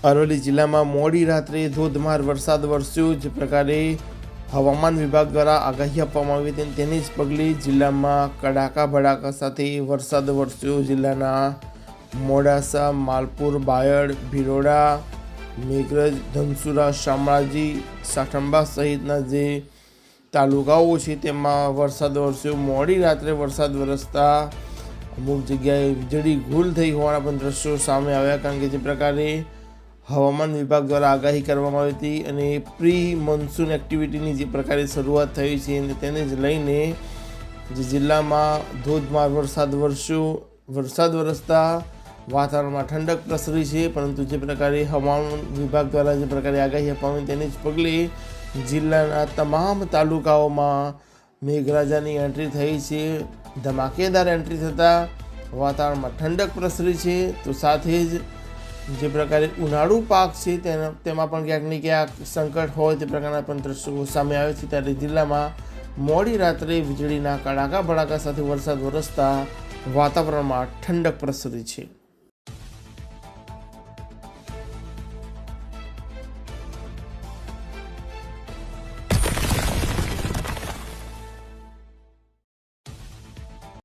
અરવલ્લી જિલ્લામાં મોડી રાત્રે ધોધમાર વરસાદ વરસ્યો। જે પ્રકારે હવામાન વિભાગ દ્વારા આગાહી આપવામાં આવી હતી તેને જ પગલે જિલ્લામાં કડાકા ભડાકા સાથે વરસાદ વરસ્યો। જિલ્લાના મોડાસા, માલપુર, બાયડ, ભિલોડા, મેઘરજ, ધનસુરા, શામળાજી, સાઠંબા સહિતના જે તાલુકાઓ છે તેમાં વરસાદ વરસ્યો। મોડી રાત્રે વરસાદ વરસતા અમુક જગ્યાએ વીજળી ગુલ થઈ હોવાના પણ દ્રશ્યો સામે આવ્યા। કારણ કે જે પ્રકારે હવામાન વિભાગ દ્વારા આગાહી કરવામાં આવી હતી અને પ્રી મોન્સૂન એક્ટિવિટીની જે પ્રકારે શરૂઆત થઈ છે અને તેને જ લઈને જે જિલ્લામાં ધોધમાર વરસાદ વરસ્યો। વરસાદ વરસતા વાતાવરણમાં ઠંડક પ્રસરી છે, પરંતુ જે પ્રકારે હવામાન વિભાગ દ્વારા જે પ્રકારે આગાહી આપવામાં તેને જ પગલે જિલ્લાના તમામ તાલુકાઓમાં મેઘરાજાની એન્ટ્રી થઈ છે। ધમાકેદાર એન્ટ્રી થતાં વાતાવરણમાં ઠંડક પ્રસરી છે। તો સાથે જ જે પ્રકારે ઉનાળુ પાક છે તેમાં પણ ક્યાંક ને ક્યાંક સંકટ હોય તે પ્રકારના પણ દ્રશ્યો સામે આવે છે। ત્યારે જિલ્લામાં મોડી રાત્રે વીજળીના કડાકા ભડાકા સાથે વરસાદ વરસતા વાતાવરણમાં ઠંડક પ્રસરી છે।